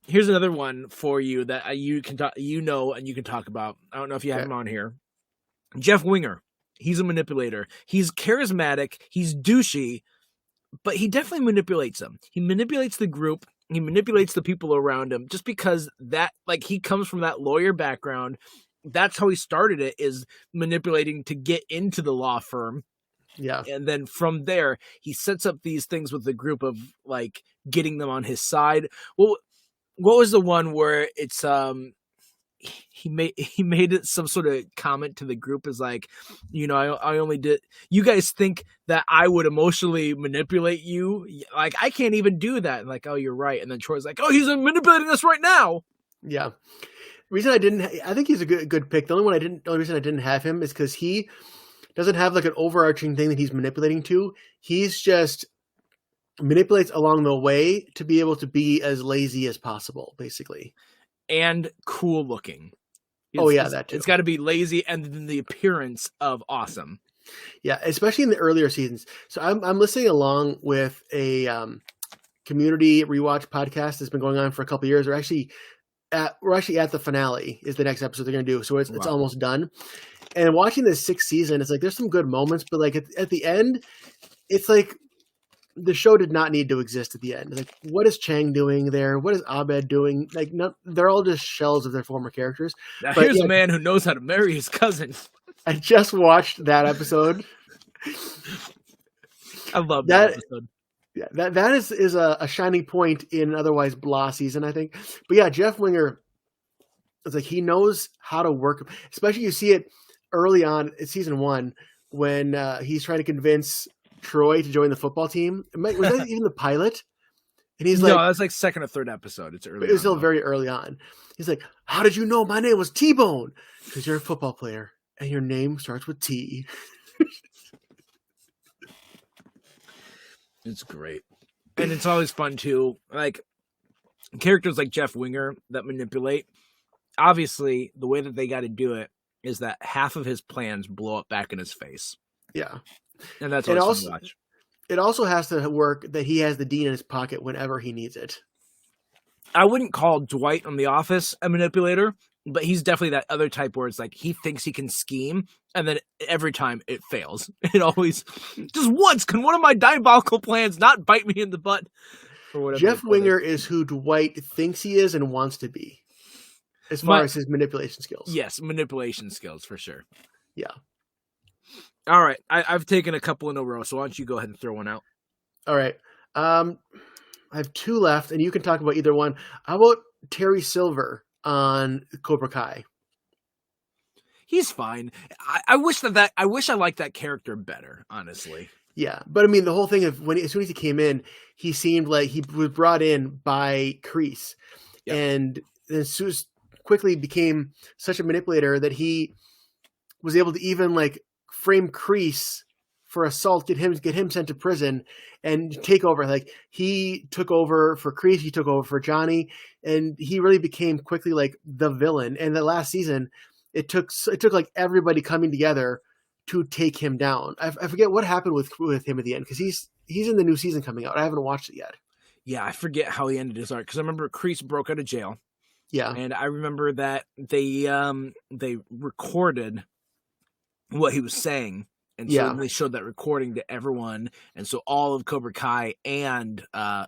A: here's another one for you that you can talk, and you can talk about. I don't know if you have him on here. Jeff Winger. He's a manipulator. He's charismatic. He's douchey, but he definitely manipulates them. He manipulates the group. He manipulates the people around him just because he comes from that lawyer background. That's how he started it, is manipulating to get into the law firm.
B: Yeah.
A: And then from there, he sets up these things with the group of like getting them on his side. Well, what was the one where it's he made it some sort of comment to the group is like, I only did, you guys think that I would emotionally manipulate you, like I can't even do that. And like, oh, you're right. And then Troy's like, oh, he's manipulating us right now.
B: Yeah. Reason I think he's a good pick. The only reason I didn't have him is because he doesn't have like an overarching thing that he's manipulating to. He's just manipulates along the way to be able to be as lazy as possible, basically. And
A: cool looking.
B: That too.
A: It's got to be lazy and then the appearance of awesome.
B: Yeah, especially in the earlier seasons. So I'm listening along with a community rewatch podcast that's been going on for a couple of years. We're actually at the finale is the next episode they're going to do. So it's almost done. And watching this 6th season, it's like there's some good moments, but like at the end, it's like the show did not need to exist at the end. Like, what is Chang doing there? What is Abed doing? Like, no, they're all just shells of their former characters.
A: Now, here's a man who knows how to marry his cousin.
B: I just watched that episode.
A: I love that episode.
B: Yeah, that is a shining point in an otherwise blah season, I think. But yeah, Jeff Winger, it's like he knows how to work. Especially you see it early on in season 1 when he's trying to convince Troy to join the football team. Was that even the pilot? And he's like,
A: no, that's like 2nd or 3rd episode. It's early.
B: It was still very early on. He's like, how did you know my name was T-Bone? Because you're a football player and your name starts with T.
A: It's great. And it's always fun too. Like characters like Jeff Winger that manipulate. Obviously, the way that they got to do it is that half of his plans blow up back in his face.
B: Yeah.
A: And that's always fun to watch.
B: It also has to work that he has the dean in his pocket whenever he needs it.
A: I wouldn't call Dwight on The Office a manipulator, but he's definitely that other type where it's like he thinks he can scheme, and then every time it fails. It always just once can one of my diabolical plans not bite me in the butt or whatever.
B: Jeff Winger is who Dwight thinks he is and wants to be, as far as his manipulation skills.
A: Yes, manipulation skills for sure.
B: Yeah.
A: All right, I've taken a couple in a row, so why don't you go ahead and throw one out?
B: All right. I have two left, and you can talk about either one. How about Terry Silver on Cobra Kai?
A: He's fine. I wish I liked that character better, honestly.
B: Yeah, but I mean, the whole thing of as soon as he came in, he seemed like he was brought in by Kreese, and then quickly became such a manipulator that he was able to even like frame Kreese for assault, get him sent to prison, and take over. Like he took over for Kreese, he took over for Johnny, and he really became quickly like the villain. And the last season, it took like everybody coming together to take him down. I forget what happened with him at the end, because he's in the new season coming out. I haven't watched it yet.
A: Yeah, I forget how he ended his arc, because I remember Kreese broke out of jail.
B: Yeah,
A: and I remember that they recorded what he was saying, and so they showed that recording to everyone, and so all of Cobra Kai and the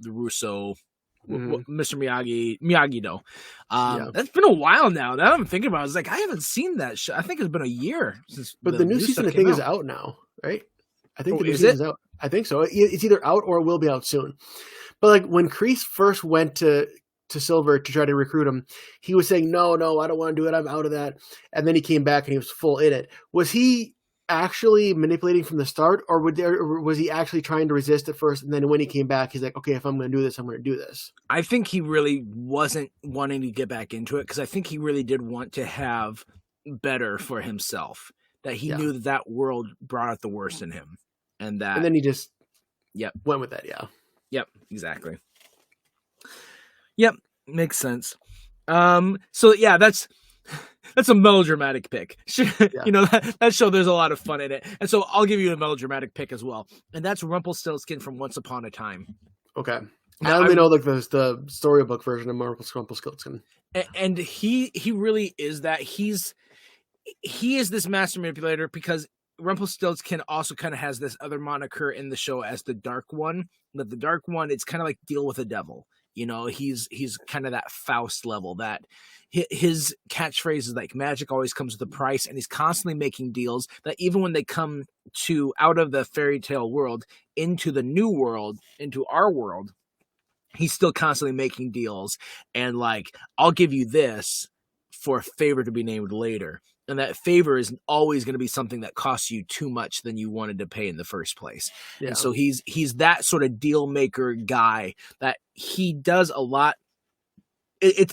A: Russo. Mr. Miyagi-Do. That's been a while now. That I'm thinking about, I was like, I haven't seen that show. I think it's been a year since.
B: But the new season, I think, is out now, right? I think the new season's out. I think so. It's either out or it will be out soon. But like when Kreese first went to Silver to try to recruit him, he was saying, no, I don't want to do it. I'm out of that. And then he came back and he was full in it. Was he actually manipulating from the start, or was he actually trying to resist at first, and then when he came back, he's like, okay, if I'm going to do this, I'm going to do this?
A: I think he really wasn't wanting to get back into it, because I think he really did want to have better for himself, that he knew that world brought out the worst in him, and then
B: he just went with that.
A: Exactly. Makes sense. So yeah, that's a melodramatic pick. You know, that show, there's a lot of fun in it. And so I'll give you a melodramatic pick as well. And that's Rumpelstiltskin from Once Upon a Time.
B: Okay. Now we know like the storybook version of Rumpelstiltskin.
A: And he really is that. He is this master manipulator, because Rumpelstiltskin also kind of has this other moniker in the show as the Dark One. But the Dark One, it's kind of like deal with the devil. You know, he's kind of that Faust level, that his catchphrase is like, magic always comes with a price, and he's constantly making deals that even when they come to out of the fairy tale world into the new world, into our world, he's still constantly making deals, and like, I'll give you this for a favor to be named later. And that favor is always going to be something that costs you too much than you wanted to pay in the first place. Yeah. And so he's that sort of deal maker guy, that he does a lot. It's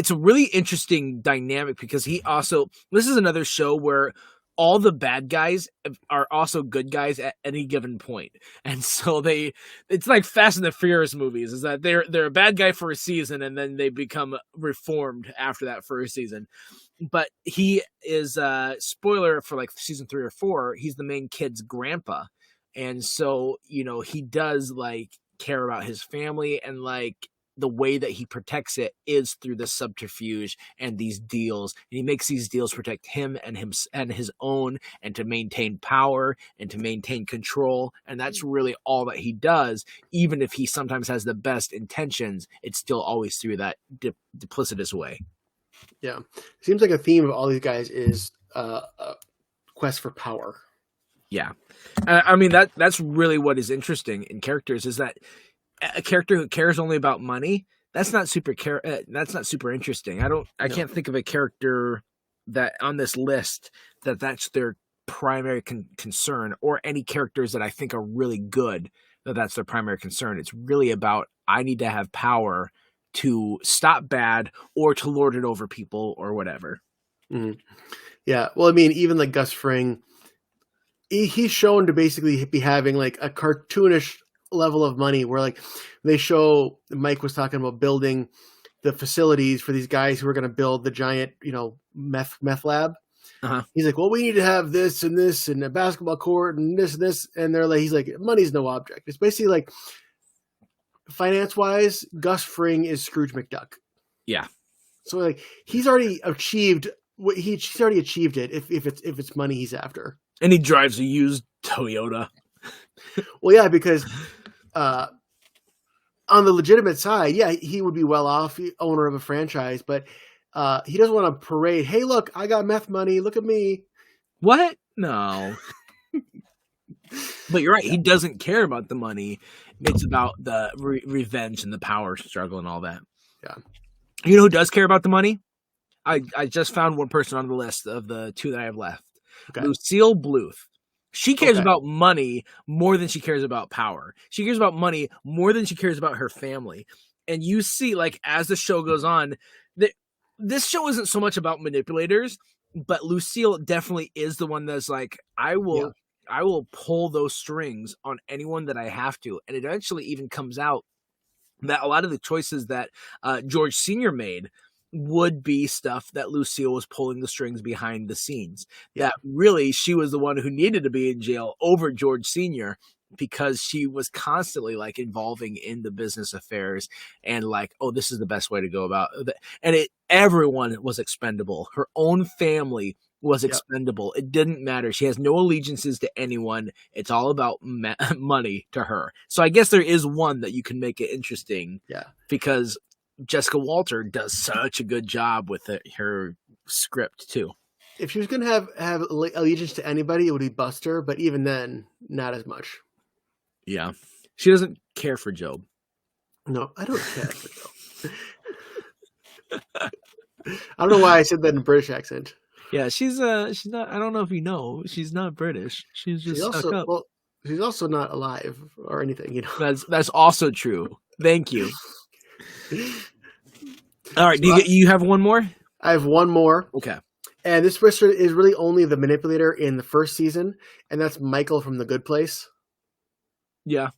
A: a really interesting dynamic, because this is another show where all the bad guys are also good guys at any given point. And so it's like Fast and the Furious movies, is that they're a bad guy for a season, and then they become reformed after that first season. But he is spoiler for like season 3 or 4, he's the main kid's grandpa. And so, you know, he does like care about his family, and like the way that he protects it is through the subterfuge and these deals. And he makes these deals to protect him and his own, and to maintain power and to maintain control. And that's really all that he does. Even if he sometimes has the best intentions, it's still always through that duplicitous way.
B: Yeah. Seems like a theme of all these guys is a quest for power. Yeah.
A: I mean, that's really what is interesting in characters, is that a character who cares only about money, that's not super interesting. I can't think of a character that on this list that's their primary concern, or any characters that I think are really good that's their primary concern. It's really about, I need to have power to stop bad, or to lord it over people, or whatever.
B: Mm-hmm. Yeah. Well, I mean, even like Gus Fring, he's shown to basically be having like a cartoonish level of money, where like they show, Mike was talking about building the facilities for these guys who are going to build the giant, meth lab. Uh-huh. He's like, well, we need to have this and this and a basketball court and this and this. And they're like, he's like, money's no object. It's basically like, finance wise, Gus Fring is Scrooge McDuck.
A: Yeah.
B: So like he's already achieved what he's already achieved it if it's money he's after.
A: And he drives a used Toyota.
B: Well, yeah, because on the legitimate side, yeah, he would be well off, owner of a franchise, but he doesn't want to parade. Hey, look, I got meth money. Look at me.
A: What? No. But you're right. He doesn't care about the money. It's about the revenge and the power struggle and all that.
B: Yeah.
A: You know who does care about the money? I just found one person on the list of the two that I have left. Okay. Lucille Bluth. She cares about money more than she cares about power. She cares about money more than she cares about her family. And you see, like, as the show goes on, this show isn't so much about manipulators, but Lucille definitely is the one that's like, I will pull those strings on anyone that I have to. And it eventually even comes out that a lot of the choices that George Sr. made would be stuff that Lucille was pulling the strings behind the scenes. Yeah. That really she was the one who needed to be in jail over George Sr. because she was constantly like involving in the business affairs and like, oh, this is the best way to go about it. And everyone was expendable. Her own family was expendable. It didn't matter. She has no allegiances to anyone. It's all about money to her. So I guess there is one that you can make it interesting.
B: Yeah.
A: Because Jessica Walter does such a good job with her script too.
B: If she was going to have allegiance to anybody, it would be Buster, but even then, not as much.
A: Yeah. She doesn't care for Job.
B: No, I don't care for Job. I don't know why I said that in a British accent.
A: Yeah, she's not, I don't know if you know, she's not British. She's just stuck up.
B: Well, she's also not alive or anything, you know.
A: That's also true. Thank you. All right, so you have one more?
B: I have one more.
A: Okay.
B: And this person is really only the manipulator in the first season, and that's Michael from The Good Place.
A: Yeah.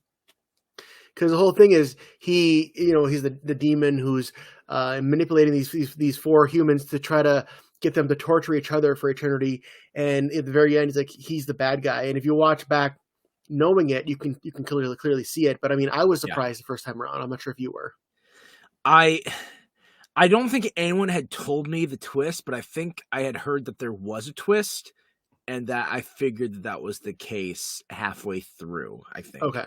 B: Because the whole thing is he's the demon who's manipulating these four humans to try to get them to torture each other for eternity. And at the very end, he's the bad guy. And if you watch back knowing it, you can clearly see it. But I mean, I was surprised the first time around. I'm not sure if you were.
A: I don't think anyone had told me the twist, but I think I had heard that there was a twist and that I figured that was the case halfway through, I think.
B: Okay.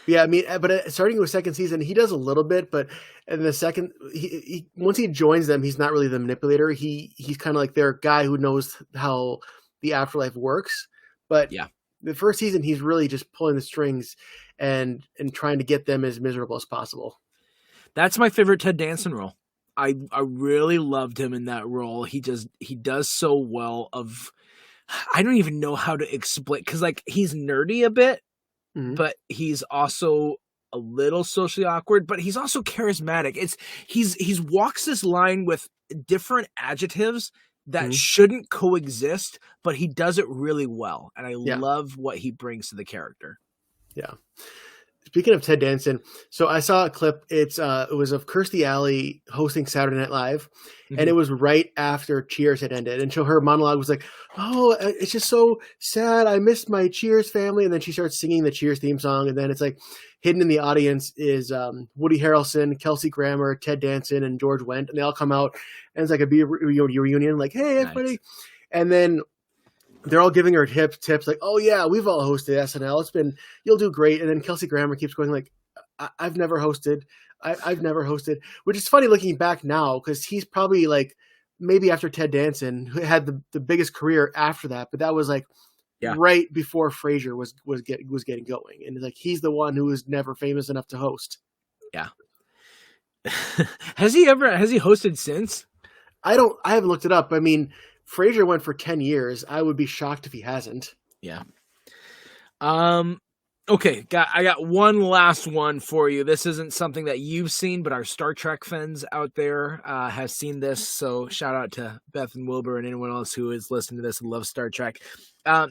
B: Yeah, I mean, but starting with second season, he does a little bit, but in the second, he once he joins them, he's not really the manipulator. He's kind of like their guy who knows how the afterlife works. But the first season, he's really just pulling the strings and trying to get them as miserable as possible.
A: That's my favorite Ted Danson role. I really loved him in that role. He does so well. I don't even know how to explain, because like he's nerdy a bit. Mm-hmm. But he's also a little socially awkward, but he's also charismatic. He's walks this line with different adjectives that shouldn't coexist, but he does it really well. And I love what he brings to the character.
B: Yeah. Speaking of Ted Danson, so I saw a clip. It was of Kirstie Alley hosting Saturday Night Live, and it was right after Cheers had ended. And so her monologue was like, "Oh, it's just so sad. I missed my Cheers family." And then she starts singing the Cheers theme song, and then it's like hidden in the audience is Woody Harrelson, Kelsey Grammer, Ted Danson, and George Wendt, and they all come out, and it's like a reunion, like, "Hey, everybody!" Nice. And then they're all giving her tips like, "Oh yeah, we've all hosted SNL. You'll do great." And then Kelsey Grammer keeps going like, I've never hosted, which is funny looking back now, because he's probably like maybe after Ted Danson, who had the biggest career after that, but that was like right before Frasier was getting going, and like he's the one who was never famous enough to host.
A: Yeah. Has he hosted since?
B: I haven't looked it up. I mean, Frasier went for 10 years. I would be shocked if he hasn't.
A: Yeah. Okay, I got one last one for you. This isn't something that you've seen, but our Star Trek fans out there have seen this. So shout out to Beth and Wilbur and anyone else who is listening to this and loves Star Trek.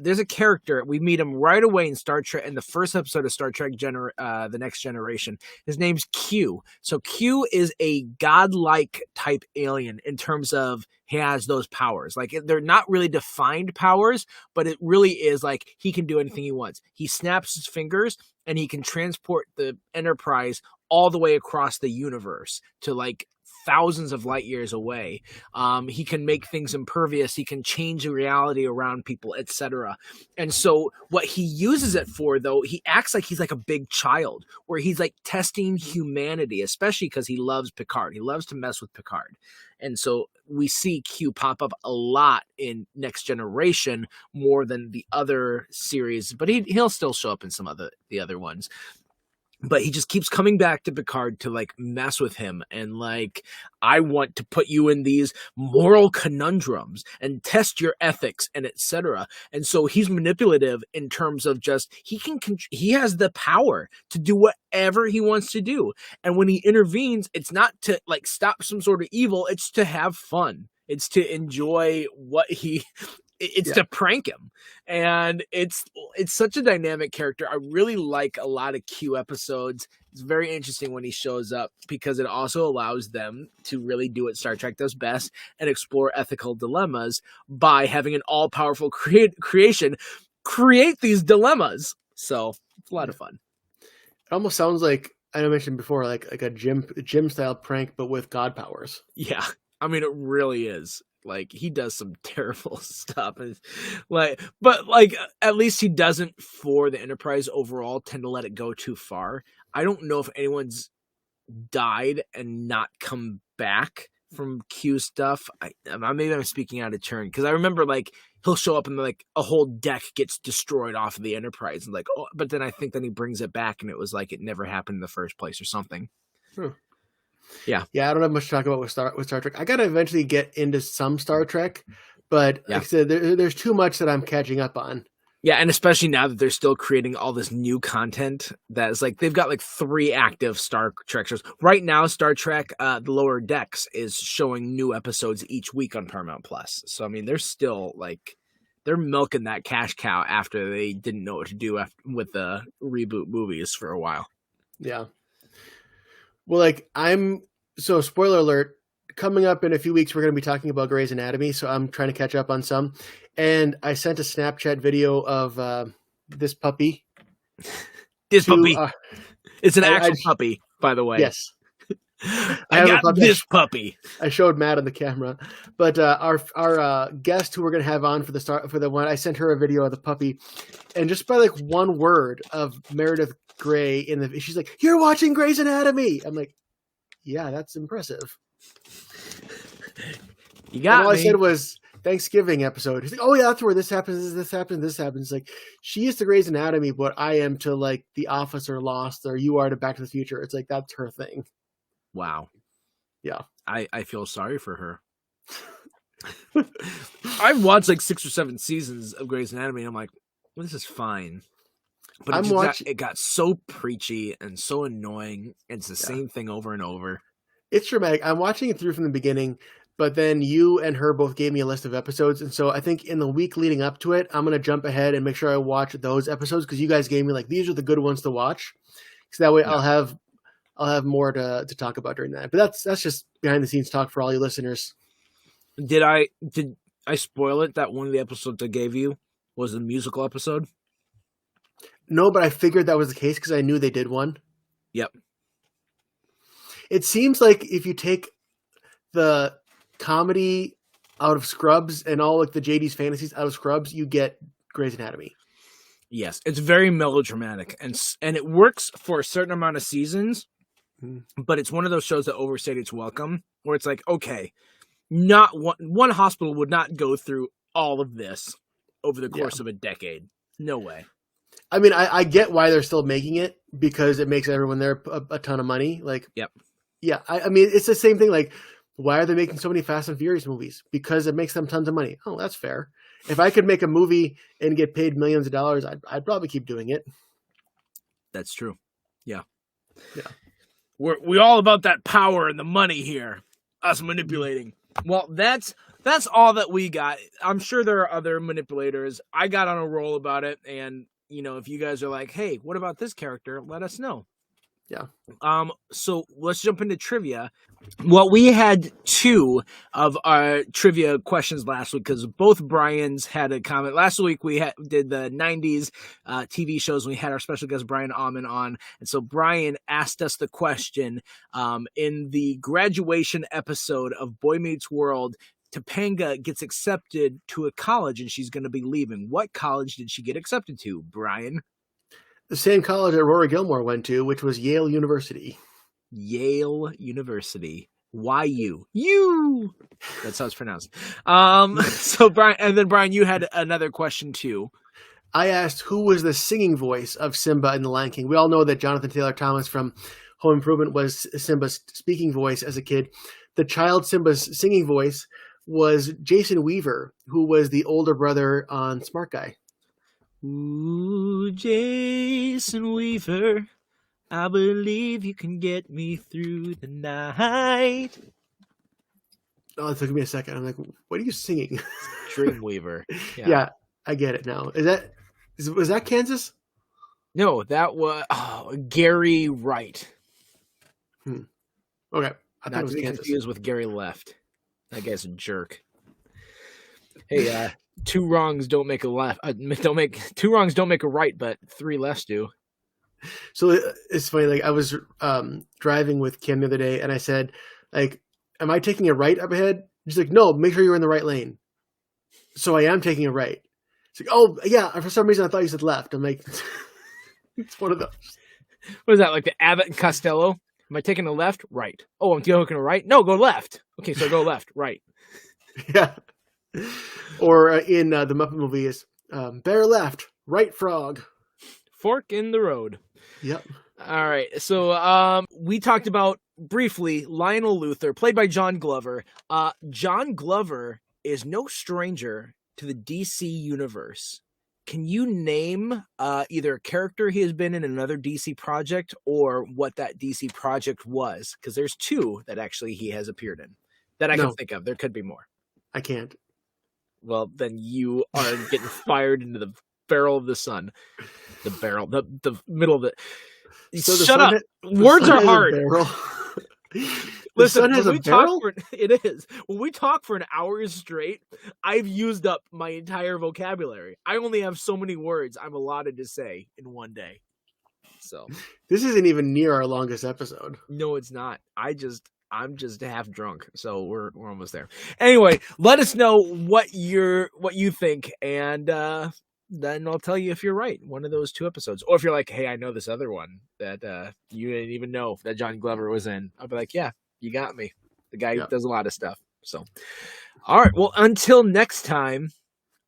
A: There's a character. We meet him right away in Star Trek, in the first episode of Star Trek, The Next Generation. His name's Q. So Q is a godlike type alien in terms of he has those powers. Like, they're not really defined powers, but it really is like he can do anything he wants. He snaps his fingers and he can transport the Enterprise all the way across the universe to like thousands of light years away. He can make things impervious. He can change the reality around people, etc. And so what he uses it for, though, he acts like he's like a big child, where he's like testing humanity, especially because he loves Picard. He loves to mess with Picard. And so we see Q pop up a lot in Next Generation more than the other series, but he'll still show up in some of the other ones. But he just keeps coming back to Picard to like mess with him and like, I want to put you in these moral conundrums and test your ethics and etc. And so he's manipulative in terms of just he has the power to do whatever he wants to do. And when he intervenes, it's not to like stop some sort of evil, it's to have fun. It's to enjoy it's to prank him. And it's such a dynamic character. I really like a lot of Q episodes. It's very interesting when he shows up because it also allows them to really do what Star Trek does best and explore ethical dilemmas by having an all-powerful creation create these dilemmas. So it's a lot of fun.
B: It almost sounds like, I mentioned before, like a gym style prank, but with god powers.
A: Yeah. I mean, it really is. Like, he does some terrible stuff. But at least he doesn't, for the Enterprise overall, tend to let it go too far. I don't know if anyone's died and not come back from Q stuff. Maybe I'm speaking out of turn, because I remember, like, he'll show up and, like, a whole deck gets destroyed off of the Enterprise. And, like, oh, but then I think then he brings it back, and it was like it never happened in the first place or something. Yeah.
B: I don't have much to talk about with Star Trek. I gotta eventually get into some Star Trek, but like I said, there's too much that I'm catching up on.
A: Yeah, and especially now that they're still creating all this new content that is like, they've got like 3 active Star Trek shows right now. Star Trek The Lower Decks is showing new episodes each week on Paramount Plus. So I mean, they're still like, they're milking that cash cow after they didn't know what to do with the reboot movies for a while.
B: Yeah. Well, like so spoiler alert, coming up in a few weeks, we're going to be talking about Grey's Anatomy. So I'm trying to catch up on some. And I sent a Snapchat video of this puppy.
A: Puppy. It's an actual puppy, by the way.
B: Yes.
A: I got this puppy.
B: I showed Matt on the camera, but our guest who we're going to have on for the one, I sent her a video of the puppy, and just by like one word of Meredith Grey she's like, "You're watching Grey's Anatomy." I'm like, yeah, that's impressive.
A: You got
B: all
A: me.
B: I said was Thanksgiving episode. He's like, oh yeah, that's where this happens, this happens, this happens. Like, she is to Grey's Anatomy what I am to like The Office or Lost, or you are to Back to the Future. It's like, that's her thing.
A: Wow.
B: Yeah.
A: I feel sorry for her. I've watched like 6 or 7 seasons of Grey's Anatomy, and I'm like, well, this is fine. But it got so preachy and so annoying. It's the same thing over and over.
B: It's dramatic. I'm watching it through from the beginning, but then you and her both gave me a list of episodes. And so I think in the week leading up to it, I'm going to jump ahead and make sure I watch those episodes, because you guys gave me like, these are the good ones to watch. So that way I'll have more to talk about during that. But that's just behind the scenes talk for all you listeners.
A: Did I spoil it that one of the episodes I gave you was a musical episode?
B: No, but I figured that was the case because I knew they did one.
A: Yep.
B: It seems like if you take the comedy out of Scrubs and all like the JD's fantasies out of Scrubs, you get Grey's Anatomy.
A: Yes, it's very melodramatic, and it works for a certain amount of seasons, but it's one of those shows that overstayed its welcome, where it's like, okay, not one hospital would not go through all of this over the course of a decade. No way.
B: I mean, I get why they're still making it, because it makes everyone there a ton of money. Like,
A: yep.
B: Yeah, I mean, it's the same thing. Like, why are they making so many Fast and Furious movies? Because it makes them tons of money. Oh, that's fair. If I could make a movie and get paid millions of dollars, I'd probably keep doing it.
A: That's true. Yeah.
B: Yeah.
A: We're all about that power and the money here. Us manipulating. Well, that's all that we got. I'm sure there are other manipulators. I got on a roll about it, and if you guys are like, hey, what about this character? Let us know.
B: Yeah.
A: So let's jump into trivia. Well, we had 2 of our trivia questions last week because both Brian's had a comment. Last week we did the 90s TV shows. And we had our special guest Brian Auman on. And so Brian asked us the question in the graduation episode of Boy Meets World. Topanga gets accepted to a college and she's going to be leaving. What college did she get accepted to, Brian?
B: The same college that Rory Gilmore went to, which was Yale University.
A: Yale University. YU. You. That's how it's pronounced. So Brian, you had another question too.
B: I asked who was the singing voice of Simba in The Lion King. We all know that Jonathan Taylor Thomas from Home Improvement was Simba's speaking voice as a kid. The child Simba's singing voice was Jason Weaver, who was the older brother on Smart Guy.
A: Ooh, Jason Weaver, I believe you can get me through the night.
B: Oh, it took me a second. I'm like, what are you singing?
A: Dreamweaver.
B: Yeah, I get it now. Was that Kansas?
A: No, that was Gary Wright.
B: Okay. I thought
A: Not
B: it was
A: to be
B: Kansas.
A: confused with Gary Left. That guy's a jerk. Hey, 2 wrongs don't make a left. 2 wrongs don't make a right, but 3 lefts do.
B: So it's funny. Like I was driving with Kim the other day, and I said, "Like, am I taking a right up ahead?" She's like, "No, make sure you're in the right lane." So I am taking a right. She's like, "Oh yeah." For some reason, I thought you said left. I'm like, it's one of those.
A: What is that, like the Abbott and Costello? Am I taking a left? Right. Oh, I'm taking a right? No, go left. Okay, so go left, right.
B: Yeah. Or in the Muppet movie is bear left, right frog.
A: Fork in the road.
B: Yep.
A: All right. So we talked about briefly Lionel Luthor, played by John Glover. John Glover is no stranger to the DC universe. Can you name either a character he has been in another DC project or what that DC project was? Because there's 2 that actually he has appeared in that I can think of. There could be more.
B: I can't.
A: Well, then you are getting fired into the barrel of the sun. The barrel, the middle of it. So shut up. Words are hard. Listen, it is. When we talk for an hour straight, I've used up my entire vocabulary. I only have so many words I'm allotted to say in one day. So
B: this isn't even near our longest episode.
A: No, it's not. I'm just half drunk, so we're almost there. Anyway, let us know what you think, and then I'll tell you if you're right. One of those 2 episodes, or if you're like, hey, I know this other one that you didn't even know that John Glover was in. I'll be like, yeah, you got me. The guy does a lot of stuff. So, all right. Well, until next time,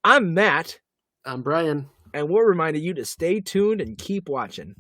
A: I'm Matt.
B: I'm Brian,
A: and we're reminding you to stay tuned and keep watching.